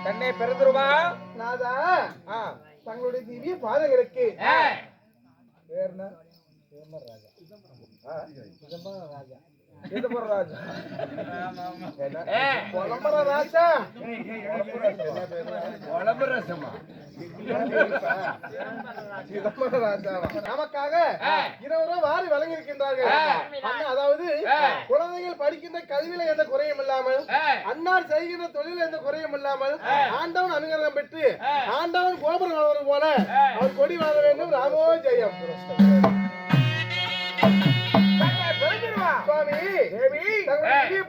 கண்ணே பெருந்துருவா நாதா தங்களுடைய திவ்ய பாதங்களுக்கு நமக்காக 20 வாரி வழங்கியிருக்கின்றார்கள். அதாவது குழந்தைகள் படிக்கின்ற கல்வியில எந்த குறையும் இல்லாமல், அன்னார் செய்கின்ற தொழில எந்த குறையும் இல்லாமல், ஆண்டவன் அனுகிரகம் பெற்று ஆண்டவன் கோபுரம் வளர்வது போல அவர் கொடி வாழ வேண்டும். ராமோ ஜெயம்.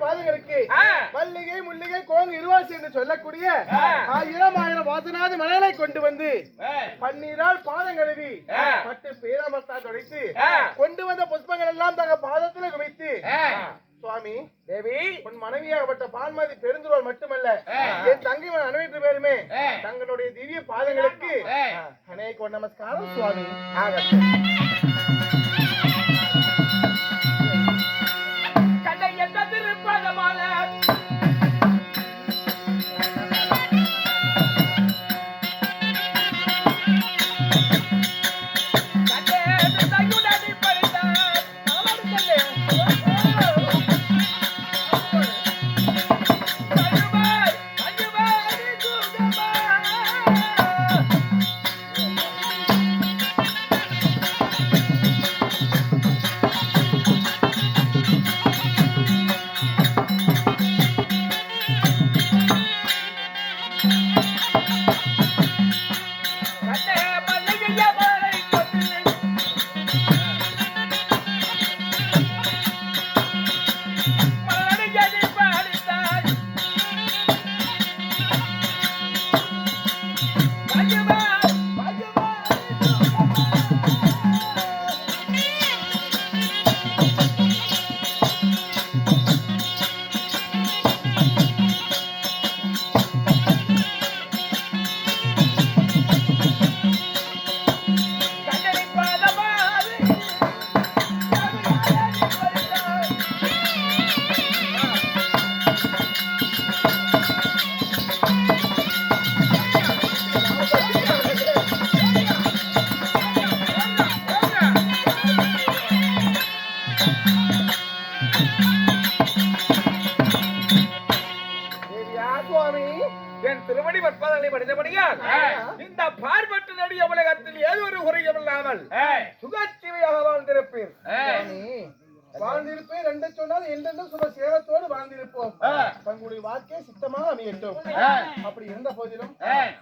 பாதங்களுக்கு மல்லிகை முல்லிகை கோங்கு இருவாசி என்று சொல்லக்கூடிய 1000 வாசனாதி மலர்களை கொண்டு வந்து பன்னீரால் பாதம் கழுவி பட்டு பேராமத்தால் துடைத்து கொண்டு வந்த புஷ்பங்கள் எல்லாம் தங்க பாதத்தில் குவித்து, சுவாமி தேவி உன் மனைவியாகப்பட்ட பால்மதி பெருந்துருவாள் மட்டுமல்ல என் தங்கை அனைவற்று பேருமே தங்களுடைய திவ்ய பாதங்களுக்கு அநேக நமஸ்காரம் சுவாமி. திருமணி பற்பதனை படித்தபடியால் இந்த பார்ப்பட்டு நடிக உலகத்தில் ஏதோ ஒரு குறையும் இல்லாமல் சுகச்சிவையாக வாழ்ந்திருப்பீர். வாழ்ந்திருப்பேன் என்று சொன்னால் என்றென்று சுப சேவத்தோடு வாழ்ந்திருப்போம். தங்களுடைய வாக்கே சித்தமாக அமையட்டும். அப்படி இருந்த போதிலும்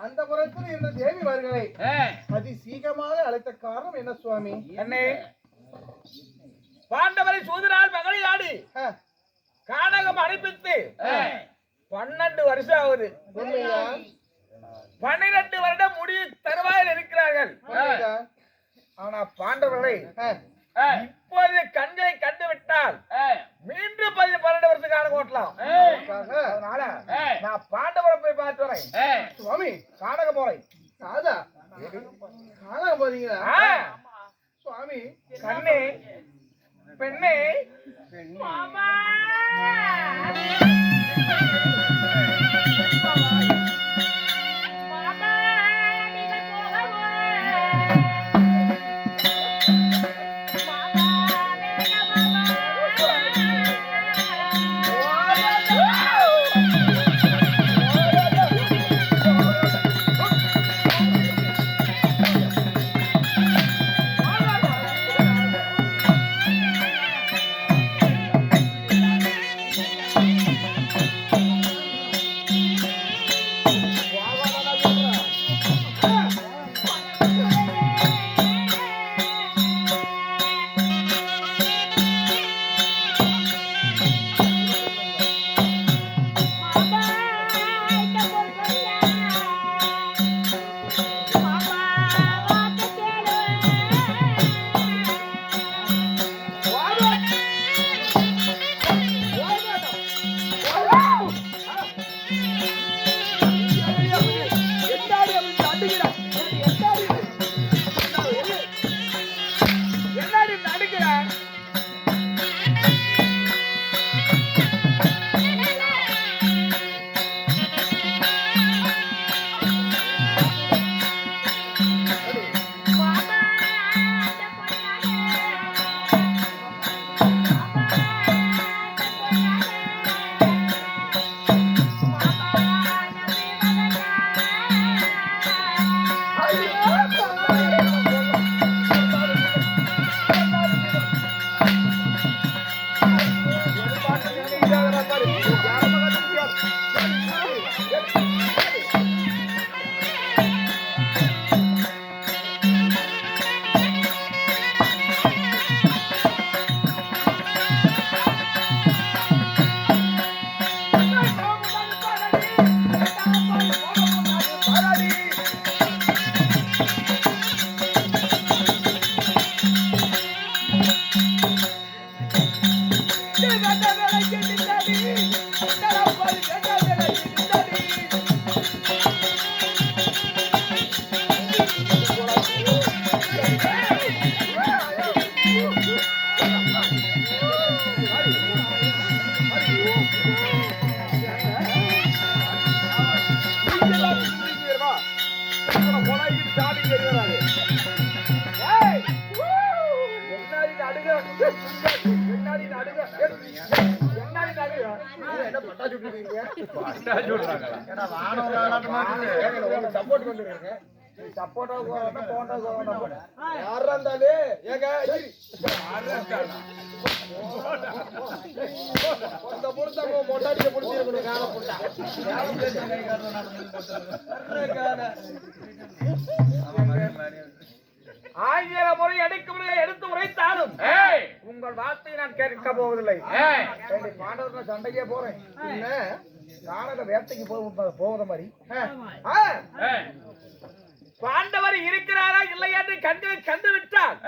அந்த புறத்தில் இருந்த தேவிமார்களை அதி சீக்கிரமாக அழைத்த காரணம் என்ன சுவாமி? என்னை பாண்டவரை சூதனால் மகளை ஆடி கானகம் அனுப்பித்து 12 வருஷம் ஆகுது. 12 வருடம் முடிய தருவாயில் இருக்கிறார்கள். ஆனா பாண்டவர்களை இப்போது கண்களை கண்டு விட்டால் மீண்டும் 12 வருஷம் காணகம் ஓட்டலாம். அதனால நான் பாண்டவரை போய் பார்த்து வரேன். சுவாமி கானக போறேன். காணாம போறீங்களா சுவாமி? கண்ணே பெண்ணே ஆயிரம் முறை எடுத்து உரைத்தாலும் உங்கள் வார்த்தையை நான் கேட்க போவதில்லை. பாண்டவர்கள் சண்டைக்கே போறேன், நாடக வேட்டைக்கு போகிற மாதிரி. பாண்டவர் இருக்கிறாரா இல்லை என்று கண்டு விட்டால்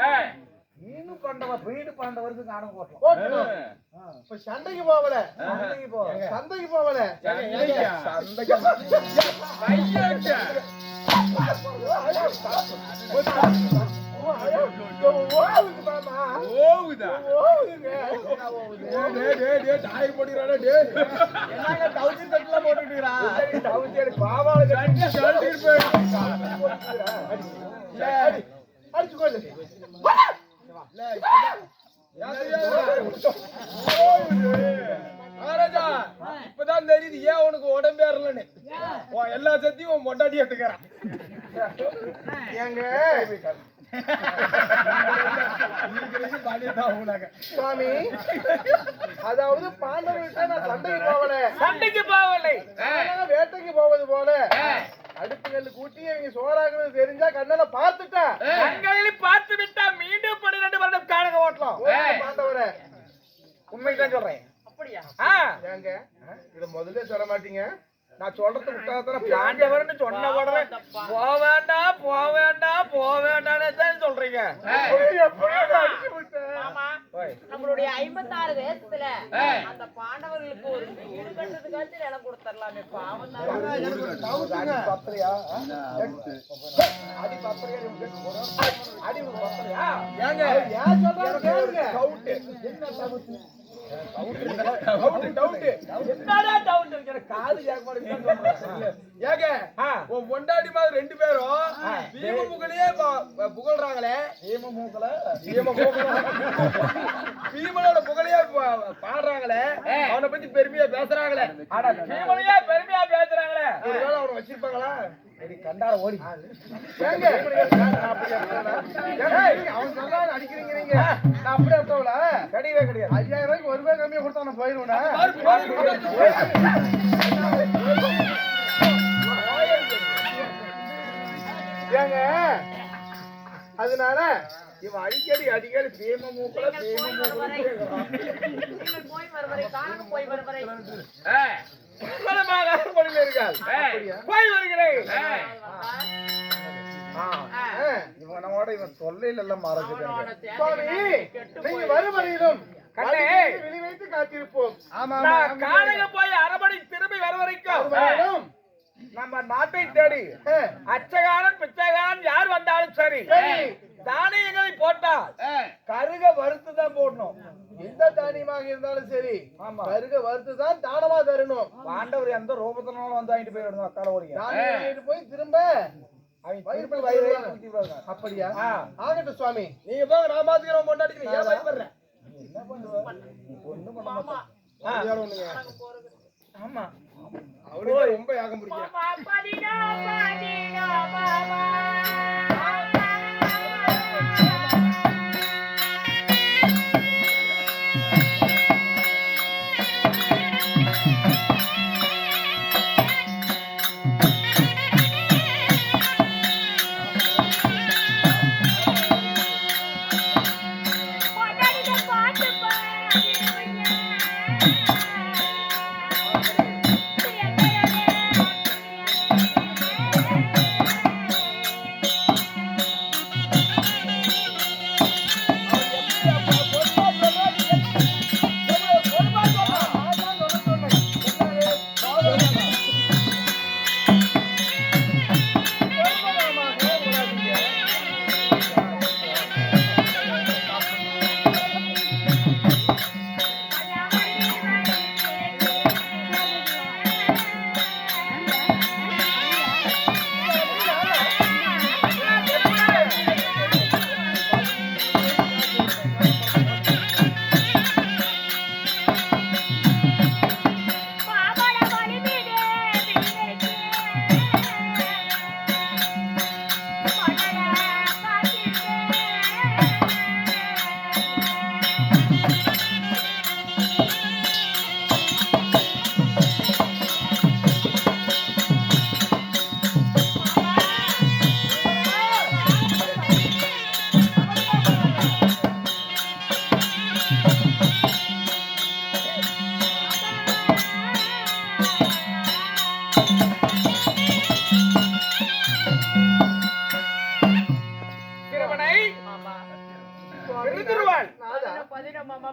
இன்னும் பாண்டவர் வீடு பாண்டவருக்கு நாடகம் போட்டோம். சண்டைக்கு போகல, சந்தைக்கு போகல, இப்பதான் தெரியுது ஏன் உனக்கு உடம்பேறலன்னு. எல்லா சத்தியும் மொட்டாட்டி எடுத்துக்கிறான். ஏங்க சுவாமி, அதாவது பாண்டவர்கிட்ட நான் சண்டைக்கு போகலை, வேட்டைக்கு போவது போல அடுப்புகள் கூட்டி இவங்க சோறாக்குறது தெரிஞ்சா கண்ணால பார்த்துட்டா கண்களில் பார்த்து விட்டா மீண்டும் 12 வருடம் காணக ஓட்டலாம். பாண்டவரை உண்மைதான் சொல்றேன். அப்படியா? ஏங்க இத முதல்ல சொல்ல மாட்டீங்க? நான் சொல்றது முட்டாள்தனம். பாண்டவர்னு சொன்ன உடனே போவேண்டான்னு தான் சொல்றீங்க. ஆமா, நம்மளுடைய 56 தேசத்துல அந்த பாண்டவர்களுக்கு ஒரு வீடு கட்டுறதுக்காச்சும் இடம் கொடுத்துடலாமே. பாவம் தான். பத்திரியா அடி பத்திரியா அடி பத்திரியா ஏங்க ஏன் சொல்றாங்க கேளுங்க. கவுட்டு என்ன டவுட் காது கேட்க மாட்டேங்குது. ஏங்க உன் பொண்டாடி மாதிரி 2 பேரும் பீமமுகளையே புகழ்றாங்களே. பீமனோட புகழையே பாடுறாங்களே, அவனை பத்தி பெருமையா பேசுறாங்களே. ஆனா பீமனையே பெருமையா பேசுறாங்களே, ஒருவேளை அவனை வச்சிருப்பாங்களா? கண்டார ஓடி ஏங்க அவன் சொல்றா அடிக்கிறீங்க நீங்க. நான் அப்படியே இருக்கவள கிடையவே கிடையாது. 5000 ரூபாய்க்கு 1 ரூபாய் கம்மியா கொடுத்தா நான் போயிருவேனா? ஏங்க அதனால இவன் அடிக்கடி பீம மூக்கல போய் வருவரை காண போய் வருவரை போய் வருகிறேன். இவனோட இவன் சொல்ல மறக்குது. நீங்க வருவரையிலும் கண்ணே வெளி வைத்து காத்திருப்போம். காலையில போய் அரபடி திரும்பி வர வரைக்கும் நம்ம நாட்டை தேடி அச்சகாரன் பிச்சைகாரன் யார் வந்தாலும் சரி தானியங்களை போட்டா கருக வறுத்துதான் போடணும். எந்த தானியமாக இருந்தாலும் சரி கருக வறுத்துதான் தானமா தரணும். பாண்டவர் எந்த ரூபத்தினாலும் வந்து வாங்கிட்டு போயிடணும். அக்கால ஓடிங்க போய் திரும்ப அப்படியா? ஆகட்டும் சுவாமி, நீங்க போங்க, நான் பாத்துக்கிறோம். கொண்டாடி ஏன் பயப்படுறேன்? என்ன பண்ணுவேன்? ஒண்ணு பண்ண மாட்டேன். ஆமா அவரு ரொம்ப யாகம் பிடிக்கும்.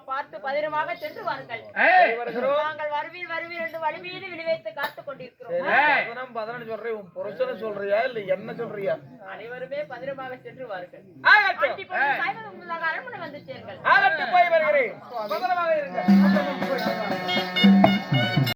பார்த்து பதிரமாக சென்று வாருங்கள். நாங்கள் வருவீர் வருவீர் என்று வழிமீது விழிவைத்து காத்துக் கொண்டிருக்கிறோம். சொல்றேன், உன் புருஷனை சொல்றியா இல்ல என்ன சொல்றியா? அனைவருமே பதிரமாக சென்று வாருங்கள். அரண்மனை வந்து சேருங்கள். போய் வருகிறேன். பத்திரமாக இருங்க.